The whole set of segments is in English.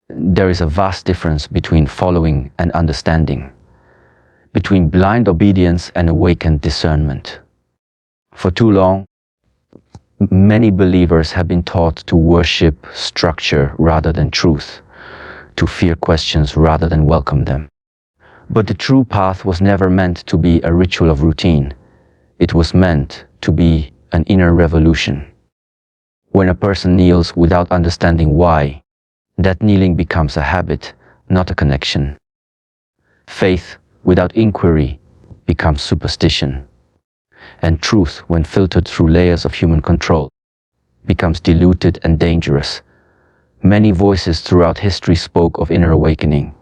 There is a vast difference between following and understanding, between blind obedience and awakened discernment. For too long, many believers have been taught to worship structure rather than truth, to fear questions rather than welcome them. But the true path was never meant to be a ritual of routine. It was meant to be an inner revolution. When a person kneels without understanding why, that kneeling becomes a habit, not a connection. Faith without inquiry becomes superstition. And truth, when filtered through layers of human control, becomes diluted and dangerous. Many voices throughout history spoke of inner awakening.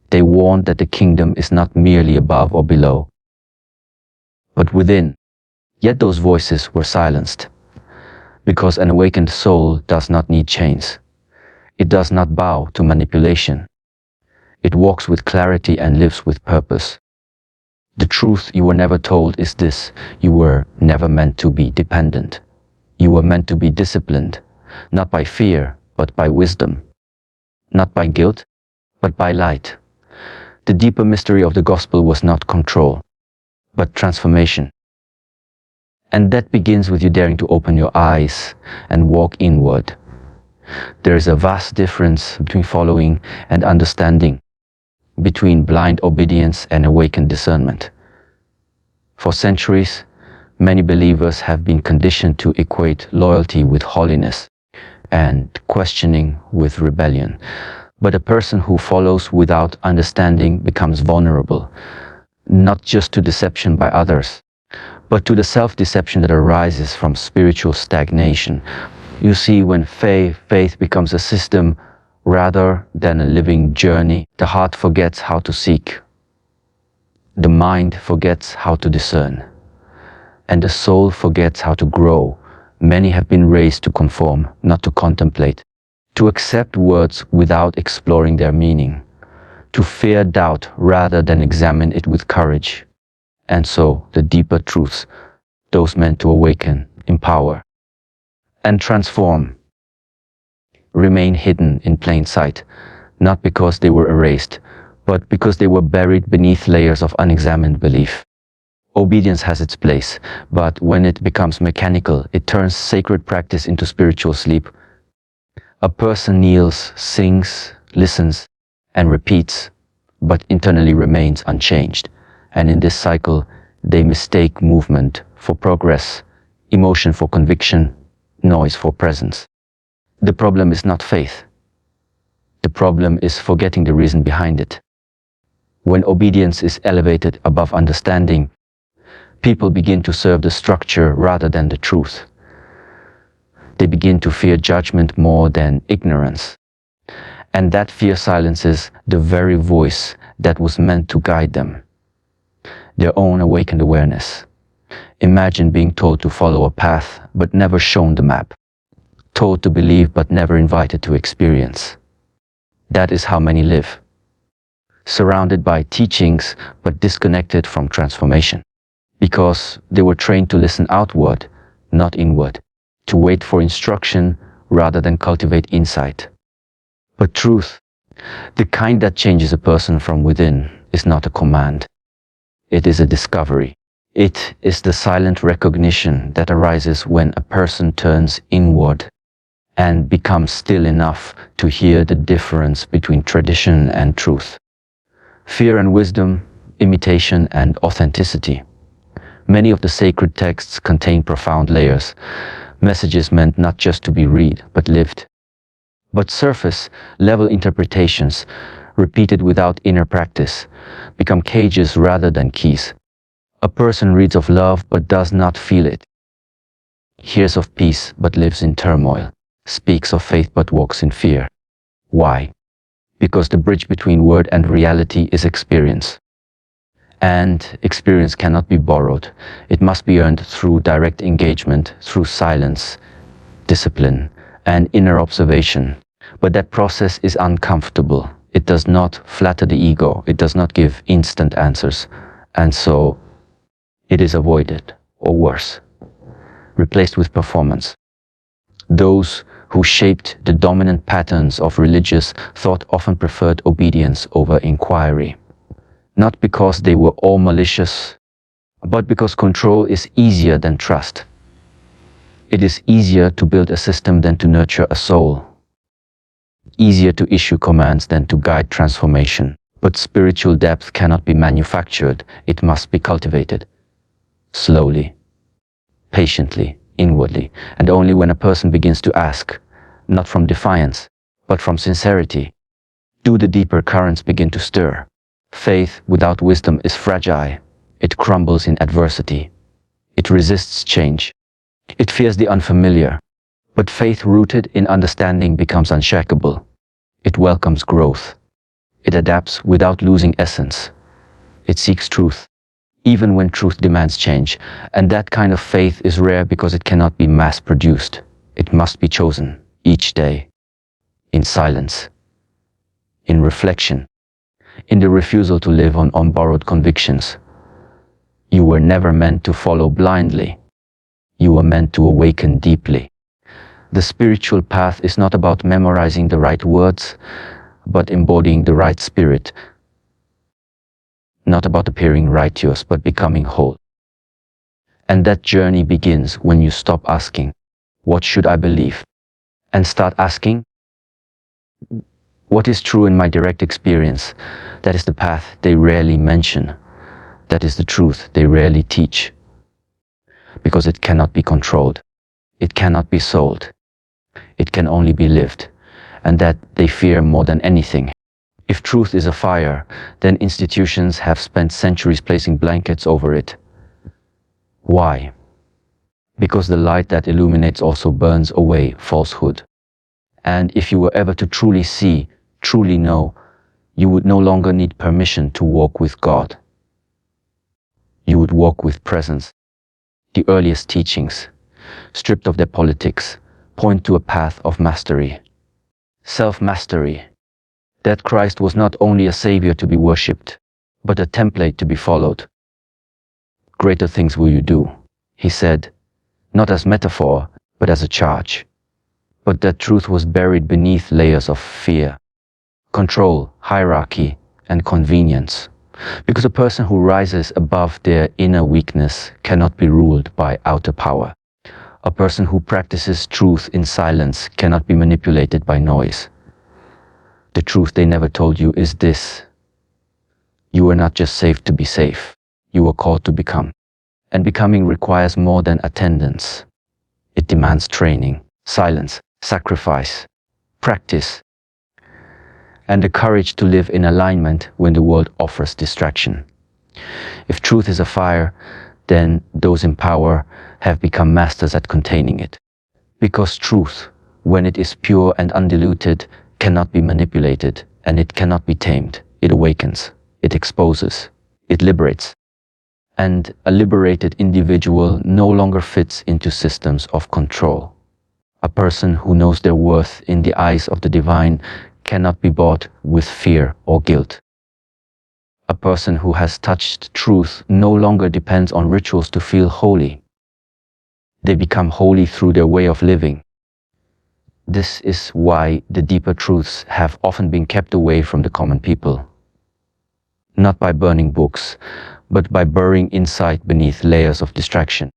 They warned that the kingdom is not merely above or below, but within. Yet those voices were silenced, because an awakened soul does not need chains. It does not bow to manipulation. It walks with clarity and lives with purpose. The truth you were never told is this: you were never meant to be dependent. You were meant to be disciplined, not by fear, but by wisdom. Not by guilt, but by light. The deeper mystery of the gospel was not control, but transformation. And that begins with you daring to open your eyes and walk inward. There is a vast difference between following and understanding, between blind obedience and awakened discernment. For centuries, many believers have been conditioned to equate loyalty with holiness and questioning with rebellion. But a person who follows without understanding becomes vulnerable, not just to deception by others, but to the self-deception that arises from spiritual stagnation. You see, when faith becomes a system rather than a living journey, the heart forgets how to seek. The mind forgets how to discern. And the soul forgets how to grow. Many have been raised to conform, not to contemplate, to accept words without exploring their meaning, to fear doubt rather than examine it with courage. And so the deeper truths, those meant to awaken, empower, and transform, remain hidden in plain sight, not because they were erased, but because they were buried beneath layers of unexamined belief. Obedience has its place, but when it becomes mechanical, it turns sacred practice into spiritual sleep. A person kneels, sings, listens, and repeats, but internally remains unchanged. And in this cycle, they mistake movement for progress, emotion for conviction, noise for presence. The problem is not faith. The problem is forgetting the reason behind it. When obedience is elevated above understanding, people begin to serve the structure rather than the truth. They begin to fear judgment more than ignorance. And that fear silences the very voice that was meant to guide them, their own awakened awareness. Imagine being told to follow a path but never shown the map, told to believe but never invited to experience. That is how many live, surrounded by teachings but disconnected from transformation, because they were trained to listen outward, not inward, to wait for instruction rather than cultivate insight. But truth, the kind that changes a person from within, is not a command. It is a discovery. It is the silent recognition that arises when a person turns inward and becomes still enough to hear the difference between tradition and truth, fear and wisdom, imitation and authenticity. Many of the sacred texts contain profound layers, messages meant not just to be read, but lived. But surface-level interpretations, repeated without inner practice, become cages rather than keys. A person reads of love but does not feel it, hears of peace but lives in turmoil, speaks of faith but walks in fear. Why? Because the bridge between word and reality is experience. And experience cannot be borrowed. It must be earned through direct engagement, through silence, discipline, and inner observation. But that process is uncomfortable. It does not flatter the ego. It does not give instant answers. And so it is avoided, or worse, replaced with performance. Those who shaped the dominant patterns of religious thought often preferred obedience over inquiry. Not because they were all malicious, but because control is easier than trust. It is easier to build a system than to nurture a soul. Easier to issue commands than to guide transformation. But spiritual depth cannot be manufactured, it must be cultivated. Slowly, patiently, inwardly, and only when a person begins to ask, not from defiance, but from sincerity, do the deeper currents begin to stir. Faith without wisdom is fragile. It crumbles in adversity. It resists change. It fears the unfamiliar. But faith rooted in understanding becomes unshakable. It welcomes growth. It adapts without losing essence. It seeks truth, even when truth demands change. And that kind of faith is rare because it cannot be mass-produced. It must be chosen each day, in silence, in reflection, in the refusal to live on borrowed convictions. You were never meant to follow blindly. You were meant to awaken deeply. The spiritual path is not about memorizing the right words, but embodying the right spirit. Not about appearing righteous, but becoming whole. And that journey begins when you stop asking, what should I believe? And start asking, what is true in my direct experience? That is the path they rarely mention. That is the truth they rarely teach. Because it cannot be controlled. It cannot be sold. It can only be lived. And that they fear more than anything. If truth is a fire, then institutions have spent centuries placing blankets over it. Why? Because the light that illuminates also burns away falsehood. And if you were ever to truly see, truly know, you would no longer need permission to walk with God. You would walk with presence. The earliest teachings, stripped of their politics, point to a path of mastery. Self-mastery. That Christ was not only a savior to be worshipped, but a template to be followed. Greater things will you do, he said, not as metaphor, but as a charge. But that truth was buried beneath layers of fear, control, hierarchy, and convenience. Because a person who rises above their inner weakness cannot be ruled by outer power. A person who practices truth in silence cannot be manipulated by noise. The truth they never told you is this. You were not just saved to be safe. You were called to become. And becoming requires more than attendance. It demands training, silence, sacrifice, practice, and the courage to live in alignment when the world offers distraction. If truth is a fire, then those in power have become masters at containing it. Because truth, when it is pure and undiluted, cannot be manipulated, and it cannot be tamed. It awakens, it exposes, it liberates. And a liberated individual no longer fits into systems of control. A person who knows their worth in the eyes of the divine cannot be bought with fear or guilt. A person who has touched truth no longer depends on rituals to feel holy. They become holy through their way of living. This is why the deeper truths have often been kept away from the common people. Not by burning books, but by burying insight beneath layers of distraction.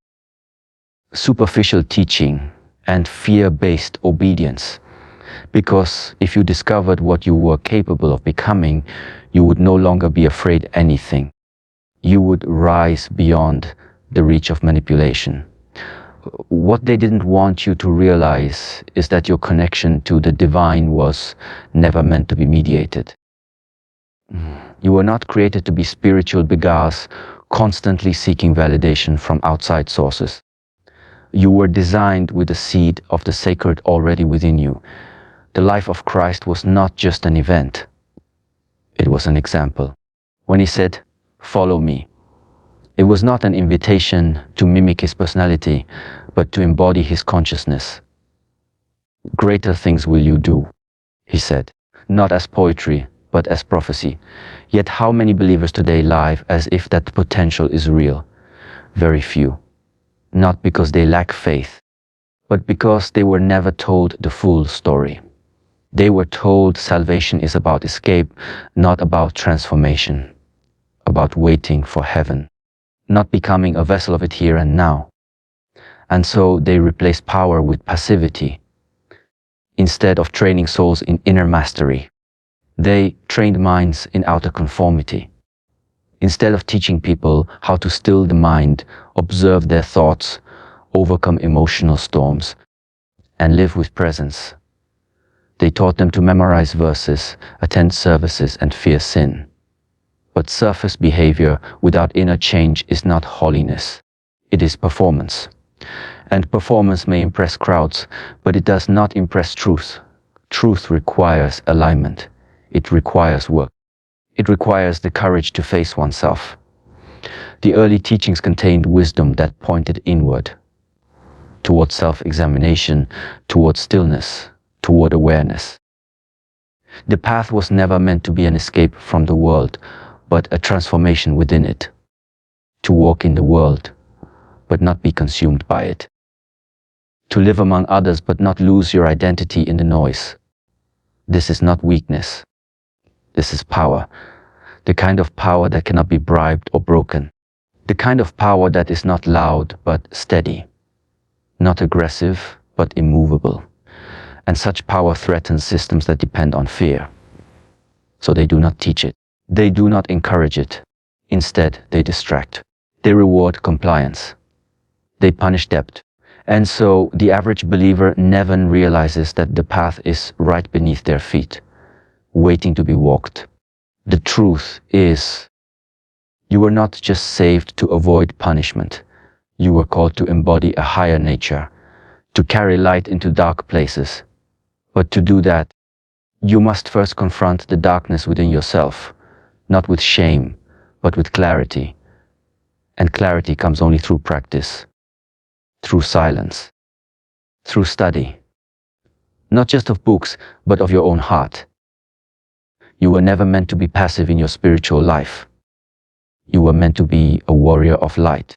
Superficial teaching and fear-based obedience. Because if you discovered what you were capable of becoming, you would no longer be afraid anything. You would rise beyond the reach of manipulation. What they didn't want you to realize is that your connection to the divine was never meant to be mediated. You were not created to be spiritual beggars, constantly seeking validation from outside sources. You were designed with the seed of the sacred already within you. The life of Christ was not just an event. It was an example. When he said, "Follow me," it was not an invitation to mimic his personality, but to embody his consciousness. "Greater things will you do," he said, not as poetry, but as prophecy. Yet how many believers today live as if that potential is real? Very few. Not because they lack faith, but because they were never told the full story. They were told salvation is about escape, not about transformation, about waiting for heaven, not becoming a vessel of it here and now. And so they replaced power with passivity. Instead of training souls in inner mastery, they trained minds in outer conformity. Instead of teaching people how to still the mind, observe their thoughts, overcome emotional storms, and live with presence, they taught them to memorize verses, attend services, and fear sin. But surface behavior without inner change is not holiness. It is performance. And performance may impress crowds, but it does not impress truth. Truth requires alignment. It requires work. It requires the courage to face oneself. The early teachings contained wisdom that pointed inward, toward self-examination, toward stillness, toward awareness. The path was never meant to be an escape from the world, but a transformation within it. To walk in the world, but not be consumed by it. To live among others, but not lose your identity in the noise. This is not weakness. This is power. The kind of power that cannot be bribed or broken. The kind of power that is not loud, but steady. Not aggressive, but immovable. And such power threatens systems that depend on fear. So they do not teach it. They do not encourage it. Instead, they distract. They reward compliance. They punish debt. And so the average believer never realizes that the path is right beneath their feet, waiting to be walked. The truth is, you were not just saved to avoid punishment. You were called to embody a higher nature, to carry light into dark places. But to do that, you must first confront the darkness within yourself, not with shame, but with clarity. And clarity comes only through practice, through silence, through study, not just of books, but of your own heart. You were never meant to be passive in your spiritual life. You were meant to be a warrior of light,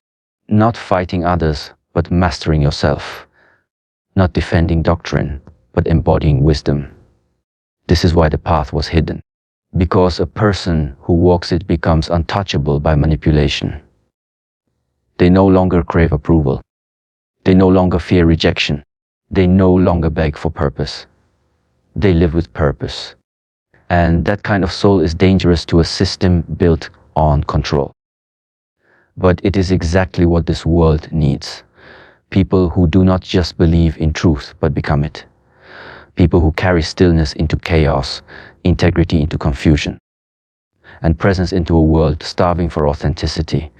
not fighting others, but mastering yourself, not defending doctrine, but embodying wisdom. This is why the path was hidden, because a person who walks it becomes untouchable by manipulation. They no longer crave approval. They no longer fear rejection. They no longer beg for purpose. They live with purpose. And that kind of soul is dangerous to a system built on control. But it is exactly what this world needs. People who do not just believe in truth, but become it. People who carry stillness into chaos, integrity into confusion, and presence into a world starving for authenticity.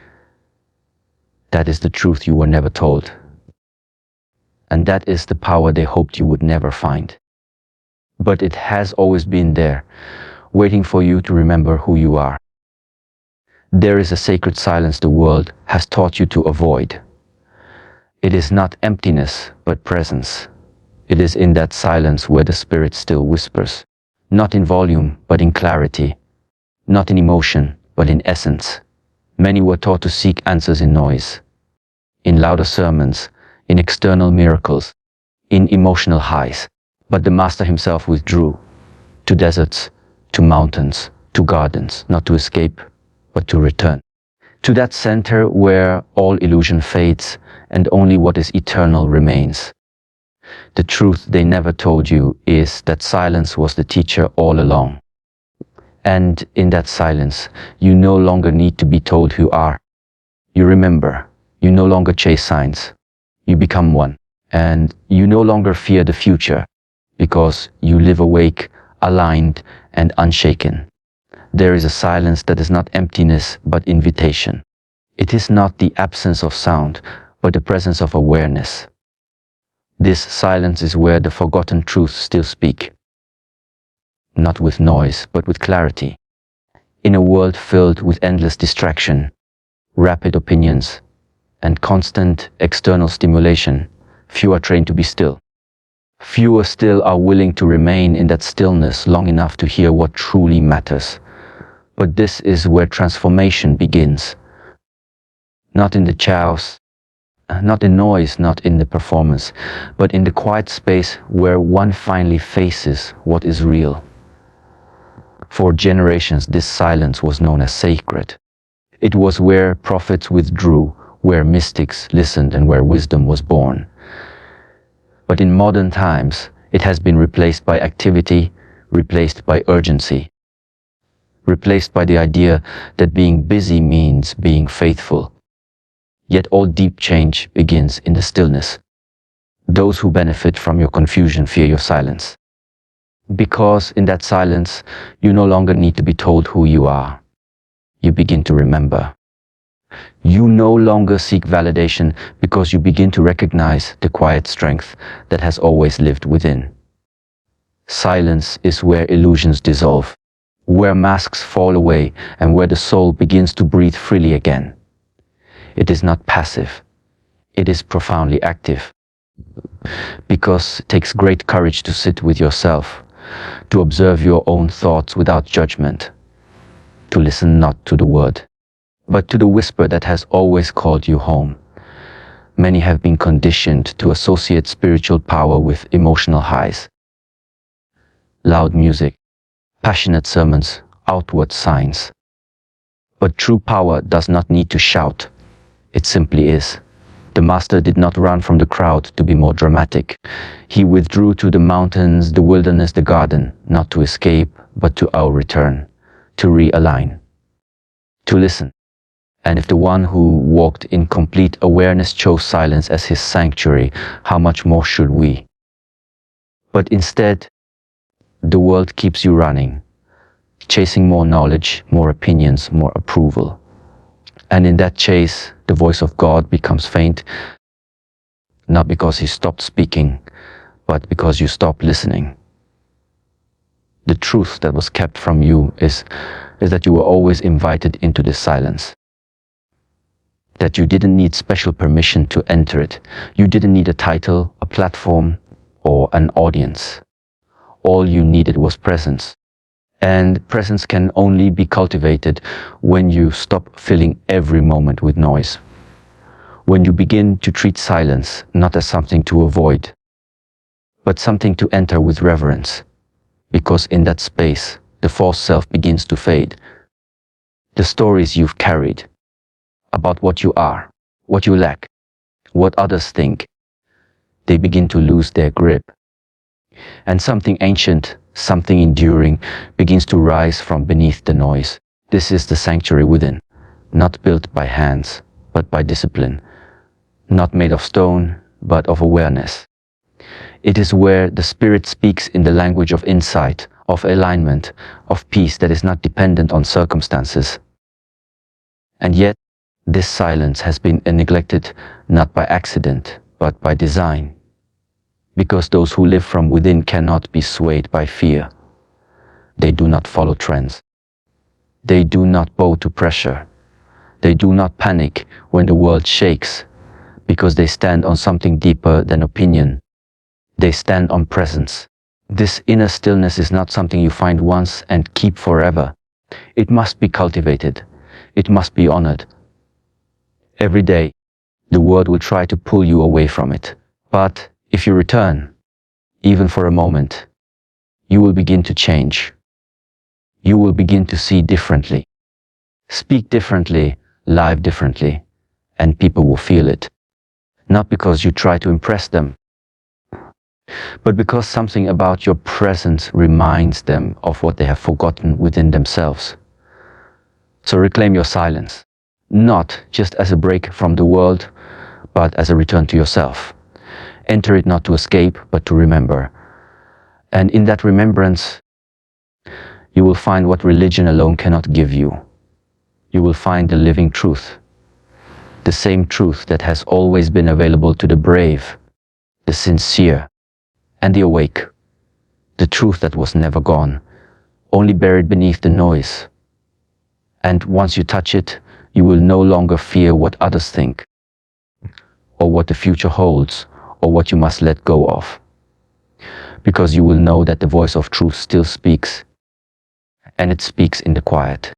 That is the truth you were never told. And that is the power they hoped you would never find. But it has always been there, waiting for you to remember who you are. There is a sacred silence the world has taught you to avoid. It is not emptiness, but presence. It is in that silence where the spirit still whispers, not in volume, but in clarity, not in emotion, but in essence. Many were taught to seek answers in noise, in louder sermons, in external miracles, in emotional highs. But the Master himself withdrew to deserts, to mountains, to gardens, not to escape, but to return. To that center where all illusion fades and only what is eternal remains. The truth they never told you is that silence was the teacher all along. And in that silence, you no longer need to be told who you are. You remember, you no longer chase signs. You become one, and you no longer fear the future, because you live awake, aligned, and unshaken. There is a silence that is not emptiness, but invitation. It is not the absence of sound, but the presence of awareness. This silence is where the forgotten truths still speak. Not with noise, but with clarity. In a world filled with endless distraction, rapid opinions, and constant external stimulation, few are trained to be still. Fewer still are willing to remain in that stillness long enough to hear what truly matters. But this is where transformation begins. Not in the chaos, not in noise, not in the performance, but in the quiet space where one finally faces what is real. For generations, this silence was known as sacred. It was where prophets withdrew, where mystics listened, and where wisdom was born. But in modern times, it has been replaced by activity, replaced by urgency, replaced by the idea that being busy means being faithful. Yet all deep change begins in the stillness. Those who benefit from your confusion fear your silence. Because in that silence, you no longer need to be told who you are. You begin to remember. You no longer seek validation because you begin to recognize the quiet strength that has always lived within. Silence is where illusions dissolve, where masks fall away, and where the soul begins to breathe freely again. It is not passive. It is profoundly active. Because it takes great courage to sit with yourself, to observe your own thoughts without judgment, to listen not to the word, but to the whisper that has always called you home. Many have been conditioned to associate spiritual power with emotional highs. Loud music, passionate sermons, outward signs. But true power does not need to shout. It simply is. The master did not run from the crowd to be more dramatic. He withdrew to the mountains, the wilderness, the garden, not to escape, but to our return, to realign, to listen. And if the one who walked in complete awareness chose silence as his sanctuary, how much more should we? But instead, the world keeps you running, chasing more knowledge, more opinions, more approval. And in that chase, the voice of God becomes faint, not because he stopped speaking, but because you stopped listening. The truth that was kept from you is that you were always invited into this silence. That you didn't need special permission to enter it. You didn't need a title, a platform, or an audience. All you needed was presence. And presence can only be cultivated when you stop filling every moment with noise. When you begin to treat silence not as something to avoid, but something to enter with reverence. Because in that space, the false self begins to fade. The stories you've carried about what you are, what you lack, what others think, they begin to lose their grip. And something ancient, something enduring, begins to rise from beneath the noise. This is the sanctuary within, not built by hands, but by discipline, not made of stone, but of awareness. It is where the spirit speaks in the language of insight, of alignment, of peace that is not dependent on circumstances. And yet, this silence has been neglected not by accident, but by design. Because those who live from within cannot be swayed by fear. They do not follow trends. They do not bow to pressure. They do not panic when the world shakes, because they stand on something deeper than opinion. They stand on presence. This inner stillness is not something you find once and keep forever. It must be cultivated. It must be honored. Every day, the world will try to pull you away from it. But if you return, even for a moment, you will begin to change. You will begin to see differently, speak differently, live differently, and people will feel it. Not because you try to impress them, but because something about your presence reminds them of what they have forgotten within themselves. So reclaim your silence, not just as a break from the world, but as a return to yourself. Enter it not to escape, but to remember. And in that remembrance, you will find what religion alone cannot give you. You will find the living truth. The same truth that has always been available to the brave, the sincere, and the awake. The truth that was never gone, only buried beneath the noise. And once you touch it, you will no longer fear what others think, or what the future holds, or what you must let go of. Because you will know that the voice of truth still speaks, and it speaks in the quiet.